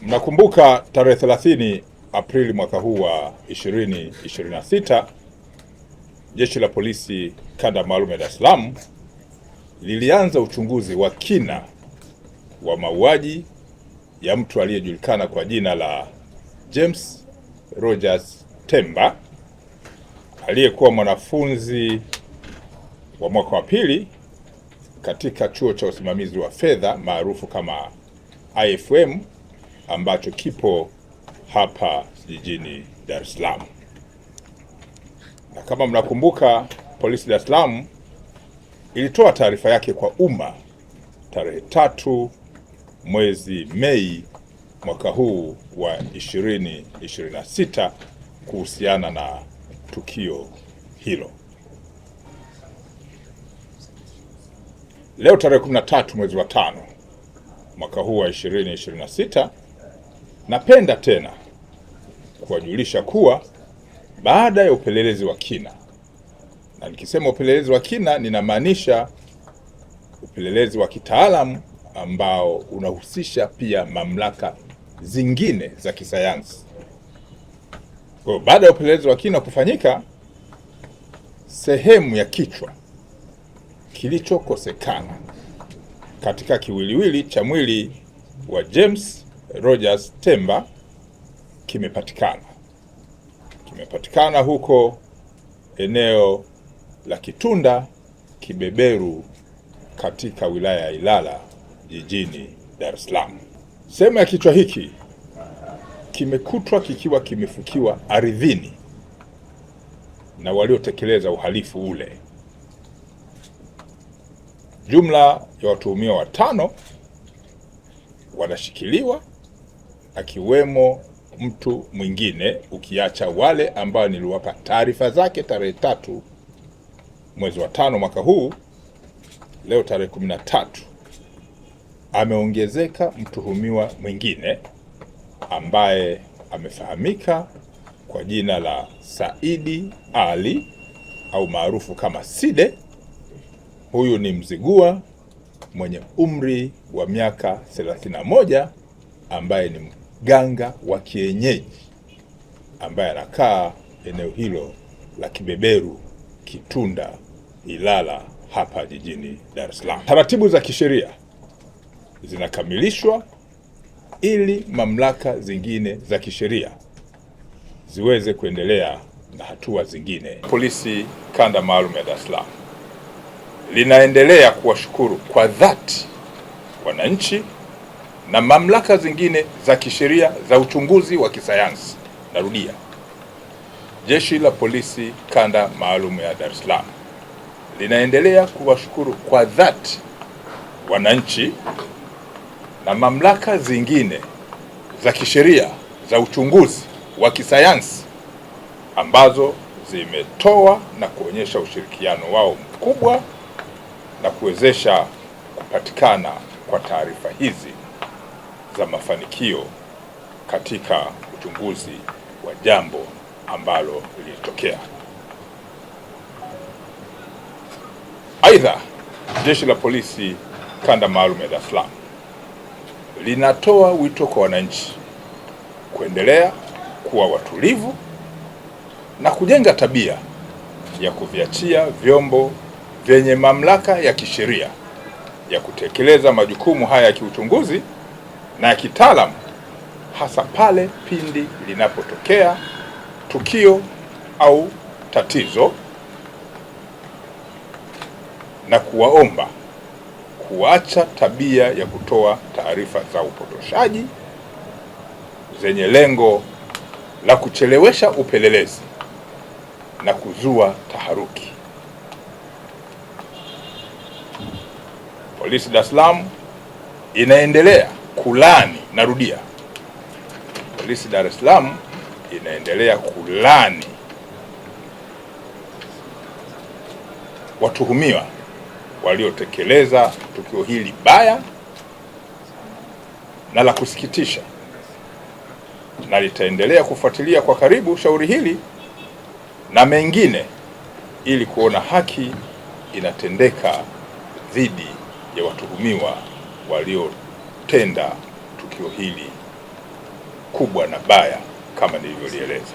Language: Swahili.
Mnakumbuka tarehe 30 Aprili mwaka huu wa 2026 Jeshi la Polisi Kanda Maalum ya Dar es Salaam lilianza uchunguzi wa kina wa mauaji ya mtu aliyejulikana kwa jina la James Rogers Temba aliyekuwa mwanafunzi wa mwaka wa pili katika chuo cha usimamizi wa fedha maarufu kama IFM ambacho kipo hapa jijini Dar es Salaam. Na kama mnakumbuka, polisi Dar es Salaam ilitoa taarifa yake kwa umma tarehe 3 mwezi Mei mwaka huu wa 2026 kuhusiana na tukio hilo. Leo tarehe 13 mwezi wa 5 mwaka huu wa 2026, napenda tena kuwajulisha kuwa baada ya upelelezi wa kina, na nikisema upelelezi wa kina ninamaanisha upelelezi wa kitaalamu ambao unahusisha pia mamlaka zingine za kisayansi. Kwa baada ya upelelezi wa kina kufanyika, sehemu ya kichwa kilichokosekana katika kiwiliwili cha mwili wa James Rogers Temba kimepatikana huko eneo la Kitunda Kibeberu katika wilaya ya Ilala jijini Dar es Salaam. Sehemu ya kichwa hiki kimekutwa kikiwa kimefukiwa ardhini na waliotekeleza uhalifu ule. Jumla ya watuhumiwa 5 wanashikiliwa, akiwemo mtu mwingine ukiacha wale ambao niliwapa taarifa zake tarehe 3 mwezi wa 5 mwaka huu. Leo tarehe 13 ameongezeka mtuhumiwa mwingine ambaye amefahamika kwa jina la Saidi Ali au maarufu kama Side. Huyu ni Mzigua mwenye umri wa miaka 31 ambaye ni mganga wa kienyeji ambaye anakaa eneo hilo la Kibeberu, Kitunda, Ilala hapa jijini Dar es Salaam. Taratibu za kisheria zinakamilishwa ili mamlaka zingine za kisheria ziweze kuendelea na hatua zingine. Polisi Kanda Maalum ya Dar es Salaam linaendelea kuwashukuru kwa dhati wananchi na mamlaka zingine za kisheria za uchunguzi wa kisayansi. Narudia, Jeshi la Polisi Kanda Maalum ya Dar es Salaam linaendelea kuwashukuru kwa dhati wananchi na mamlaka zingine za kisheria za uchunguzi wa kisayansi ambazo zimetoa na kuonyesha ushirikiano wao mkubwa na kuwezesha kupatikana kwa taarifa hizi za mafanikio katika uchunguzi wa jambo ambalo lilitokea. Aidha, Jeshi la Polisi Kanda Maalum ya Dar es Salaam linatoa wito kwa wananchi kuendelea kuwa watulivu na kujenga tabia ya kuviachia vyombo vyenye mamlaka ya kisheria ya kutekeleza majukumu haya ya kiuchunguzi na ya kitaalamu, hasa pale pindi linapotokea tukio au tatizo, na kuwaomba kuacha tabia ya kutoa taarifa za upotoshaji zenye lengo la kuchelewesha upelelezi na kuzua taharuki. Polisi Dar es Salaam inaendelea kulani, narudia, Polisi Dar es Salaam inaendelea kulani watuhumiwa waliotekeleza tukio hili baya na la kusikitisha, na litaendelea kufuatilia kwa karibu shauri hili na mengine ili kuona haki inatendeka dhidi ya watuhumiwa waliotenda tukio hili kubwa na baya kama nilivyolieleza.